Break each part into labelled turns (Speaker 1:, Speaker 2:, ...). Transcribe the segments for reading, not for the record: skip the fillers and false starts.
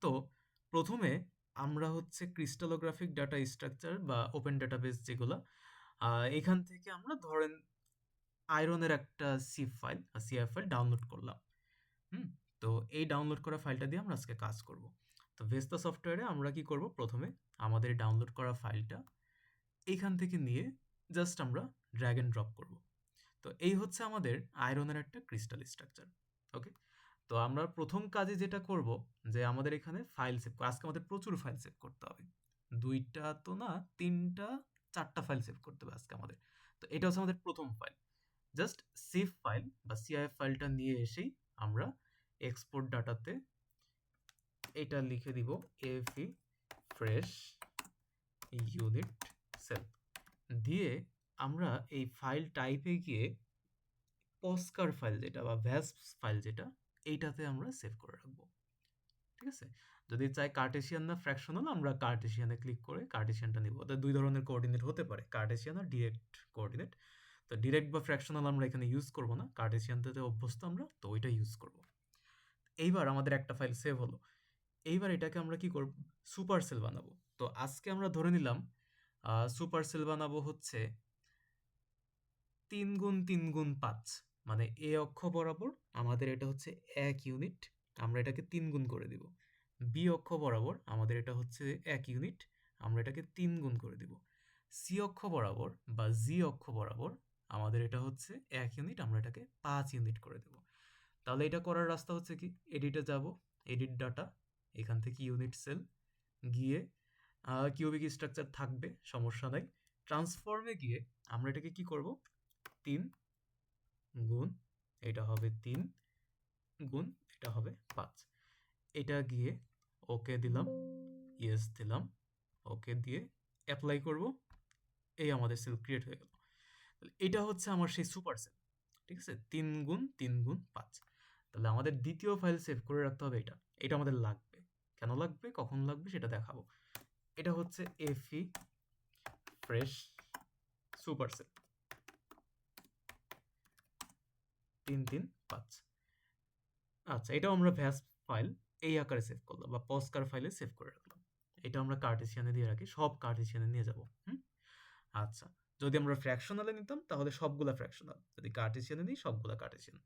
Speaker 1: তো প্রথমে আমরা হচ্ছে ক্রিস্টালোগ্রাফিক ডাটা স্ট্রাকচার বা ওপেন ডাটাবেস যেগুলো, এখান থেকে আমরা ধরেন আয়রনের একটা Saif file CF file download করলাম। হুম তো এই ডাউনলোড করা ফাইলটা দিয়ে আমরা আজকে কাজ করব। তো ভেস্তা সফটওয়্যারে আমরা কি করব, প্রথমে আমাদের ডাউনলোড করা ফাইলটা এইখান থেকে নিয়ে জাস্ট আমরা ড্র্যাগ অ্যান্ড ড্রপ করব। তো এই হচ্ছে আমাদের আয়রনের একটা ক্রিস্টাল স্ট্রাকচার। ওকে, তো আমরা প্রথম কাজে যেটা করব যে আমাদের এখানে ফাইল সেভ, আজকে আমাদের প্রচুর ফাইল সেভ করতে হবে। 2টা তো না, 3টা 4টা ফাইল সেভ করতে হবে আজকে আমাদের। তো এটা হচ্ছে আমাদের প্রথম ফাইল। জাস্ট সেভ ফাইল বা সিআইএফ ফাইলটা নিয়ে এসেই আমরা এক্সপোর্ট ডাটাতে এটা লিখে দিব এফি ফ্রেশ ইউনিট সেল দিয়ে আমরা এই ফাইল টাইপে গিয়ে পস্কার ফাইল যেটা বা ভ্যাসপ ফাইল যেটা, এইটাতে আমরা সেভ করে রাখবো। ঠিক আছে, যদি চাই কার্টেশিয়ান না ফ্র্যাকশনাল, আমরা কার্টেশিয়ানে ক্লিক করে কার্টেশিয়ানটা নিব। অর্থাৎ 2 ধরনের কোঅর্ডিনেট হতে পারে, কার্টেশিয়ান আর ডিরেক্ট কোঅর্ডিনেট। তো ডিরেক্ট বা ফ্র্যাকশনাল আমরা এখানে ইউজ করব না, কার্টেশিয়ানটাতে অভ্যস্ত আমরা, তো ওইটা ইউজ করব। এইবার আমাদের একটা ফাইল সেভ হলো। এইবার এটাকে আমরা কি করব, সুপার সেল বানাবো। তো আজকে আমরা ধরে নিলাম সুপার সেল বানাবো হচ্ছে 3 গুণ 3 গুণ 5, মানে এ অক্ষ বরাবর আমাদের এটা হচ্ছে 1 ইউনিট, আমরা এটাকে 3 গুণ করে দিব। বি অক্ষ বরাবর আমাদের এটা হচ্ছে 1 ইউনিট, আমরা এটাকে 3 গুণ করে দিব। সি অক্ষ বরাবর বা জি অক্ষ বরাবর আমাদের এটা হচ্ছে 1 ইউনিট, আমরা এটাকে 5 ইউনিট করে দেব। তাহলে এটা করার রাস্তা হচ্ছে কি, এডিটে যাব, এডিট ডাটা, এখান থেকে ইউনিট সেল গিয়ে কিউবিক স্ট্রাকচার থাকবে, সমস্যা নাই। ট্রান্সফর্মে গিয়ে আমরা এটাকে কি করব, 3 গুণ, এটা হবে 3 গুণ, এটা হবে 5। এটা গিয়ে ওকে দিলাম, ইয়েস দিলাম, ওকে দিয়ে অ্যাপ্লাই করব। এই আমাদের সেল ক্রিয়েট হয়ে গেল। এটা হচ্ছে আমার সেই সুপার সেল। ঠিক আছে, 3 গুণ 3 গুণ 5। তাহলে আমাদের দ্বিতীয় ফাইল সেভ করে রাখতে হবে। এটা এটা আমাদের লাগবে। কেন লাগবে, কখন লাগবে সেটা দেখাবো। এটা হচ্ছে এফি ফ্রেশ সুপার সেল 335। আচ্ছা, এটাও আমরা ভ্যাস ফাইল এই আকারে সেভ করলাম বা পস্কার ফাইলে সেভ করে রাখলাম। এটা আমরা কার্টেসিয়ানে দিয়ে রাখি, সব কার্টেসিয়ানে নিয়ে যাব। আচ্ছা, যদি আমরা ফ্র্যাকশনালে নিতাম তাহলে সবগুলা ফ্র্যাকশনাল, যদি কার্টেসিয়ানে নিই সবগুলা কার্টেসিয়ান।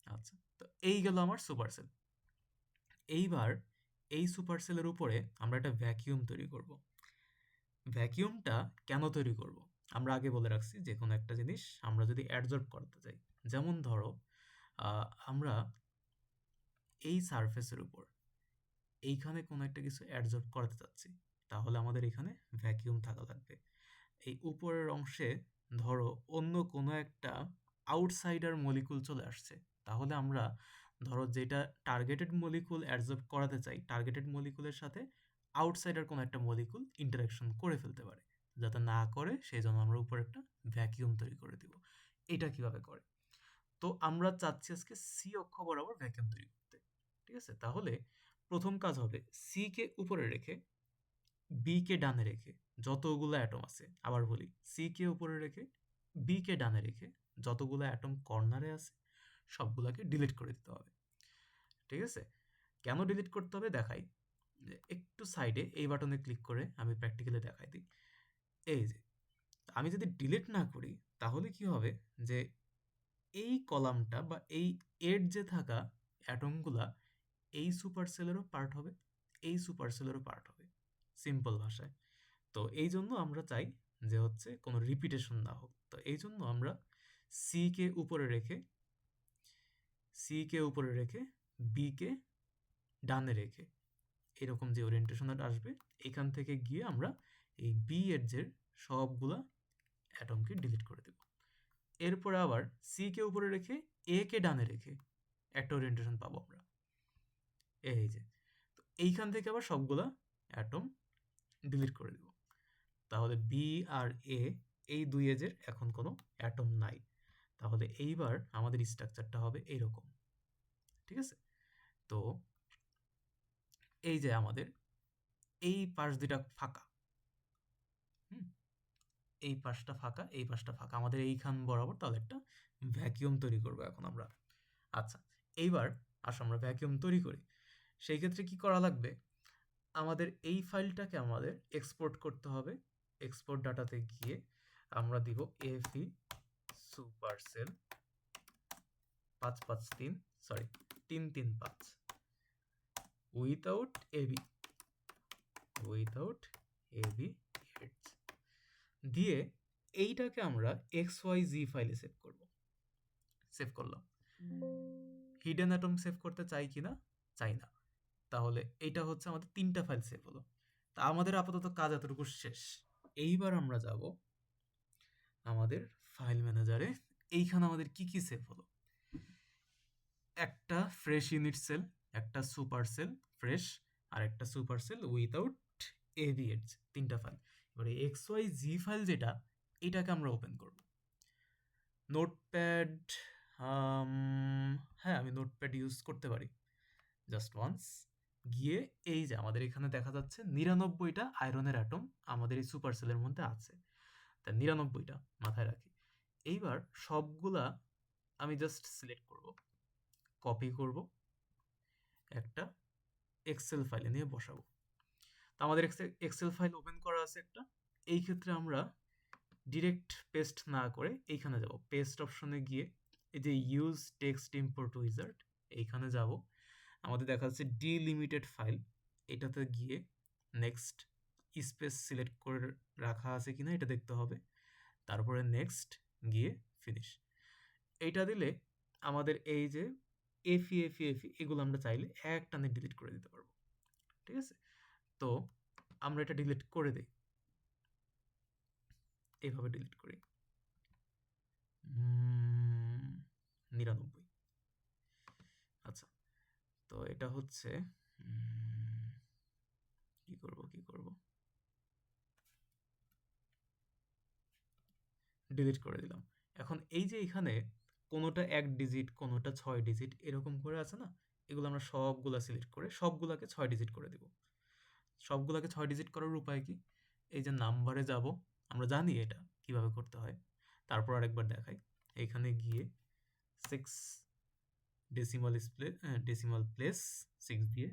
Speaker 1: আচ্ছা, তো এই গেল আমার সুপার সেল। এইবার এই সুপার সেলের উপরে আমরা একটা ভ্যাকিউম তৈরি করব। ভ্যাকিউমটা কেন তৈরি করব, আমরা আগে বলে রাখছি, যে কোনো একটা জিনিস আমরা যদি অ্যাডজর্ব করতে চাই, যেমন ধরো আমরা এই সারফেসের উপর এইখানে কোনো একটা কিছু অ্যাডজর্ব করাতে চাচ্ছি, তাহলে আমাদের এখানে ভ্যাকিউম থাকা লাগবে। এই উপরের অংশে ধরো অন্য কোনো একটা আউটসাইডার মলিকুল চলে আসছে, তাহলে আমরা ধরো যেটা টার্গেটেড মলিকুল অ্যাডজর্ব করাতে চাই, টার্গেটেড মলিকুলের সাথে আউটসাইডার কোনো একটা মলিকুল ইন্টারাকশন করে ফেলতে পারে, যাতে না করে সেই জন্য আমরা উপরে একটা ভ্যাকিউম তৈরি করে দিব। এটা কিভাবে করে, তো আমরা চাচ্ছি আজকে সি অক্ষ বরাবর ভ্যাকিউম তৈরি করতে। ঠিক আছে, তাহলে প্রথম কাজ হবে সি কে উপরে রেখে বি কে ডানে রেখে যতগুলো অ্যাটম আছে, আবার বলি, সি কে উপরে রেখে বি কে ডানে রেখে যতগুলো অ্যাটম কর্নারে আছে সবগুলোকে ডিলিট করে দিতে হবে। ঠিক আছে, কেন ডিলিট করতে হবে দেখাই। একটু সাইডে এই বাটনে ক্লিক করে আমি প্র্যাকটিক্যালি দেখাই দিই। এই যে আমি যদি ডিলিট না করি তাহলে কি হবে, যে এই কলামটা বা এই এর যে থাকা অ্যাটমগুলা এই সুপার সেলেরও পার্ট হবে, এই সুপার সেলেরও পার্ট হবে, সিম্পল ভাষায়। তো এই জন্য আমরা চাই যে হচ্ছে কোনো রিপিটেশন না হোক। তো এই জন্য আমরা সি কে উপরে রেখে বি কে ডানে রেখে এরকম যে ওরিয়েন্টেশনটা আসবে, এখান থেকে গিয়ে আমরা এই বি এর যে সবগুলা অ্যাটমকে ডিলিট করে দেব। এরপরে আবার সি কে উপরে রেখে এ কে ডানে রেখে একটা ওরিয়েন্টেশন পাবো আমরা, এই যে। তো এইখান থেকে আবার সবগুলা অ্যাটম ডিলিট করে দেব। তাহলে বি আর এ, এই দুই এজের এখন কোনো অ্যাটম নাই। তাহলে এইবার আমাদের স্ট্রাকচারটা হবে এইরকম। ঠিক আছে, তো এই যে আমাদের এই পাশ দুইটা ফাঁকা, হুম এই পাশটা ফাঁকা, এই পাশটা ফাঁকা, আমাদের এইখান বরাবর তাহলে একটা ভ্যাকিউম তৈরি করবো এখন আমরা। আচ্ছা, এইবার আসো আমরা ভ্যাকিউম তৈরি করি। সেই ক্ষেত্রে কি করা লাগবে, আমাদের এই ফাইলটাকে আমাদের এক্সপোর্ট করতে হবে। এক্সপোর্ট ডাটাতে গিয়ে আমরা দিব এফি supercell 553 sorry 335 without AB heads দিয়ে এইটাকে আমরা XYZ ফাইলে সেভ করব। সেভ করলাম। হিডেন অ্যাটম সেভ করতে চাই কিনা? চাই না। তাহলে এইটা হচ্ছে আমাদের 3টা ফাইল সেভ হলো। তা আমাদের আপাতত কাজ এতটুকু শেষ। এইবার আমরা যাব আমাদের ফাইল ম্যানেজারে। এইখানে আমাদের কি কি সেভ হলো? একটা ফ্রেশ ইউনিট সেল, একটা সুপার সেল ফ্রেশ, আর একটা সুপার সেল উইথাউট এভিএডস, 3টা ফাইল। এবারে XYZ ফাইল যেটা, এটাকে আমরা ওপেন করব। নোটপ্যাড, হ্যাঁ আমি নোটপ্যাড ইউজ করতে পারি। জাস্ট ওয়ান্স গিয়ে এই যে আমাদের এখানে দেখা যাচ্ছে 99টা আয়রনের অ্যাটম আমাদের এই সুপার সেলের মধ্যে আছে। তা 99টা মাথায় রাখি। এইবার সবগুলা আমি জাস্ট সিলেক্ট করব, কপি করব, একটা এক্সেল ফাইলে নিয়ে বসাবো। তো আমাদের এক্সেল ফাইল ওপেন করা আছে একটা। এই ক্ষেত্রে আমরা ডিরেক্ট পেস্ট না করে এইখানে যাব, পেস্ট অপশনে গিয়ে এই যে ইউজ টেক্সট ইম্পোর্ট উইজার্ড, এইখানে যাব। আমাদের দেখা যাচ্ছে ডিলিমিটেড ফাইল, এটাতে গিয়ে নেক্সট স্পেস সিলেক্ট করে রাখা আছে কিনা এটা দেখতে হবে। তারপরে নেক্সট গিয়ে ফিনিশ। এইটা দিলে আমাদের এই যে এফি এগুলো আমরা চাইলে এক টানে ডিলিট করে দিতে পারবো। ঠিক আছে, তো আমরা এটা ডিলিট করে দিই, এইভাবে ডিলিট করি। 99। আচ্ছা, তো এটা হচ্ছে কি করব, ডিলিট করে দিলাম। এখন এই যে এখানে কোনোটা 1 ডিজিট, কোনোটা 6 ডিজিট এরকম করে আছে না, এগুলো আমরা সবগুলা সিলেক্ট করে সবগুলাকে 6 ডিজিট করে দেব। সবগুলাকে 6 ডিজিট করার উপায় কি? এই যে নাম্বারে যাব, আমরা জানি এটা কিভাবে করতে হয়। তারপর আরেকবার দেখাই, এখানে গিয়ে 6 ডেসিমাল প্লেস 6 দিয়ে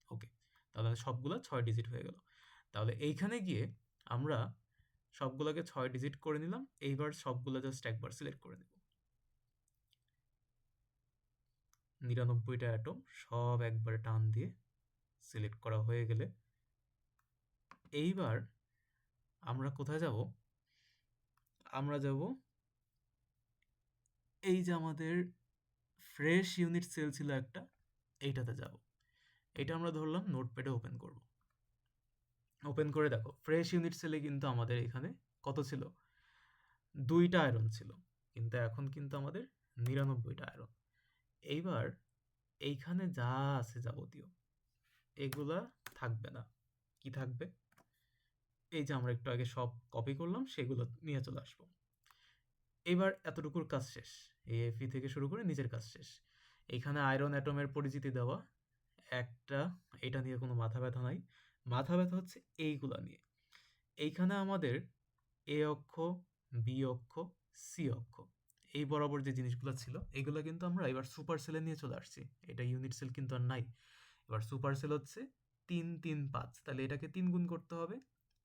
Speaker 1: ওকে, তাহলে সবগুলা 6 ডিজিট হয়ে গেল। তাহলে এইখানে গিয়ে আমরা সবগুলোকে 6 ডিজিট করে নিলাম। এইবার সবগুলো জাস্ট একবার সিলেক্ট করে দেব। 99টা অ্যাটম সব একবার টান দিয়ে সিলেক্ট করা হয়ে গেলে এইবার আমরা কোথায় যাব? আমরা যাব এই যে আমাদের ফ্রেশ ইউনিট সেল ছিল একটা, এইটাতে যাব। এটা আমরা ধরলাম নোটপ্যাডে ওপেন করব। ওপেন করে দেখো ফ্রেশ ইউনিট সেলে কিন্তু আমাদের এখানে কত ছিল? 2টা আয়রন ছিল, কিন্তু এখন কিন্তু আমাদের 99টা আয়রন। এইবার এইখানে যা আছে যাবতীয় এগুলা থাকবে না। কি থাকবে? এই যে আমরা একটু আগে সব কপি করলাম সেগুলো নিয়ে চলে আসবো। এবার এতটুকুর কাজ শেষ, এএফই থেকে শুরু করে নিচের কাজ শেষ। এইখানে আয়রন অ্যাটমের পরিচিতি দেওয়া একটা, এটা নিয়ে কোনো মাথা ব্যথা নাই। মাথা ব্যথা হচ্ছে এইগুলা নিয়ে। এইখানে আমাদের এ অক্ষ, বি অক্ষ, সি অক্ষ, এই বরাবর যে জিনিসগুলো ছিল এইগুলো কিন্তু আমরা এবার সুপার সেলে নিয়ে চলে আসছি। এটা ইউনিট সেল কিন্তু আর নাই। এবার সুপার সেল হচ্ছে 3 3 5, তাহলে এটাকে 3 গুণ করতে হবে,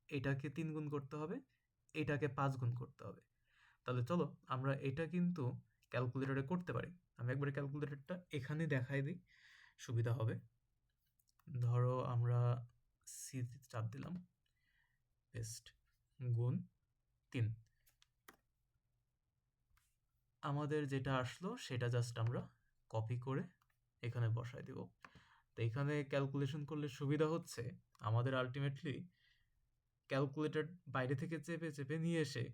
Speaker 1: এটাকে 3 গুণ করতে হবে, এটাকে 5 গুণ করতে হবে। তাহলে চলো আমরা এটা কিন্তু ক্যালকুলেটরে করতে পারি। আমি একবার ক্যালকুলেটরটা এখানে দেখাই দিই, সুবিধা হবে। ধরো আমরা সি চাপ দিলাম, পেস্ট, গুণ 3, আমাদের যেটা আসলো সেটা জাস্ট আমরা কপি করে এখানে বসাই দেব। তো এখানে ক্যালকুলেশন করলে সুবিধা হচ্ছে আমাদের আলটিমেটলি ক্যালকুলেটর বাইরে থেকে চেপে চেপে নিয়ে এসে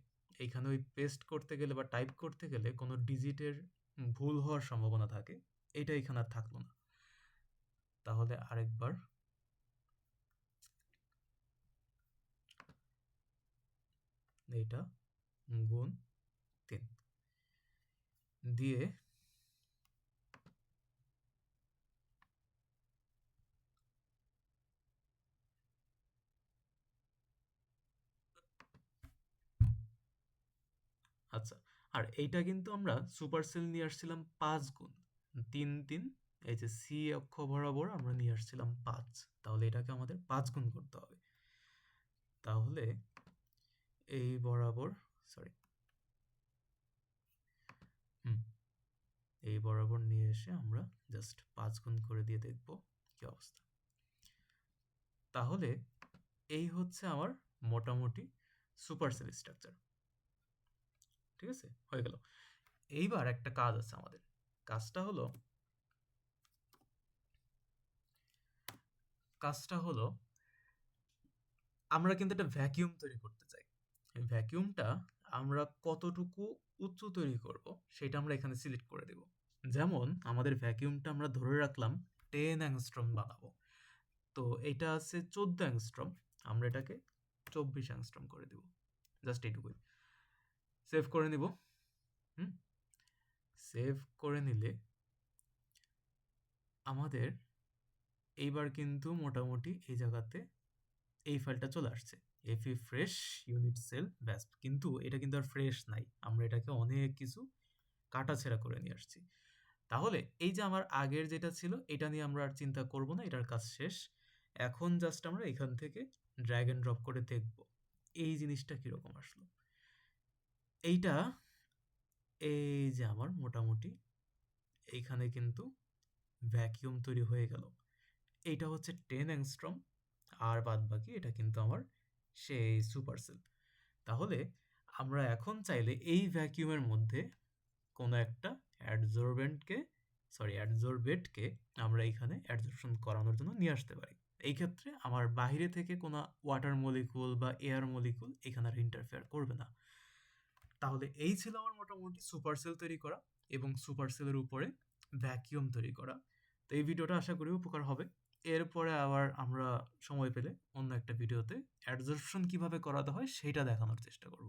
Speaker 1: এইখানে ওই পেস্ট করতে গেলে বা টাইপ করতে গেলে কোনো ডিজিটের ভুল হওয়ার সম্ভাবনা থাকে, এটা এখানে আর থাকলো না। তাহলে আরেকবার এটা গুণ 3 দিয়ে আচ্ছা, আর এইটা কিন্তু আমরা সুপার সেল নিয়ে আসছিলাম 5 গুণ, 3 3 এই যে সি অক্ষ বরাবর আমরা নিয়ে আসছিলাম 5, তাহলে এটাকে আমাদের 5 গুণ করতে হবে। তাহলে এই বরাবর সরি এই বরাবর নিয়ে এসে আমরা জাস্ট 5 গুণ করে দিয়ে দেখব কি অবস্থা। তাহলে এই হচ্ছে আমার মোটামুটি সুপারসেল স্ট্রাকচার। ঠিক আছে, হয়ে গেল। এইবার একটা কাজ আছে আমাদের। কাজটা হলো আমরা কিন্তু একটা ভ্যাকিউম তৈরি করতে চাই। এই ভ্যাকিউমটা আমরা কতটুকু উঁচু তৈরি করব সেটা আমরা এখানে সিলেক্ট করে দেব। যেমন আমাদের ভ্যাকিউমটা আমরা ধরে রাখলাম 10 অ্যাংস্ট্রম বানাবো। তো এটা আছে 14 অ্যাংস্ট্রম, আমরা এটাকে 24 অ্যাংস্ট্রম করে দেব। জাস্ট এইটুকুই। সেভ করে নিব। সেভ করে নিলে আমাদের এইবার কিন্তু মোটামুটি এই জায়গাতে এই ফাইলটা চলে আসছে, এফি ফ্রেশ ইউনিট সেল ব্যাস। কিন্তু এটা কিন্তু আর ফ্রেশ নাই, আমরা এটাকে অনেক কিছু কাটাছেঁড়া করে নিয়ে আসছি। তাহলে এই যে আমার আগের যেটা ছিল এটা নিয়ে আমরা আর চিন্তা করব না, এটার কাজ শেষ। এখন জাস্ট আমরা এখান থেকে ড্র্যাগ এন্ড ড্রপ করে দেখব এই জিনিসটা কিরকম আসলো। এইটা এই যে আমার মোটামুটি এইখানে কিন্তু ভ্যাকিউম তৈরি হয়ে গেল। এইটা হচ্ছে 10 অ্যাংস্ট্রম, আর বাদ বাকি এটা কিন্তু আমার সেই সুপারসেল। তাহলে আমরা এখন চাইলে এই ভ্যাকিউমের মধ্যে কোনো একটা অ্যাডজর্বেটকে আমরা এখানে অ্যাডজর্পশন করানোর জন্য নিয়ে আসতে পারি। এই ক্ষেত্রে আমার বাইরে থেকে কোনো ওয়াটার মলিকুল বা এয়ার মলিকুল এখানে আর ইন্টারফেয়ার করবে না। তাহলে এই ছিল আমার মোটামুটি সুপারসেল তৈরি করা এবং সুপারসেলের উপরে ভ্যাকিউম তৈরি করা। তো এই ভিডিওটা আশা করি উপকার হবে। এরপরে আবার আমরা সময় পেলে অন্য একটা ভিডিওতে অ্যাডজর্পশন কিভাবে করাতে হয় সেটা দেখানোর চেষ্টা করব।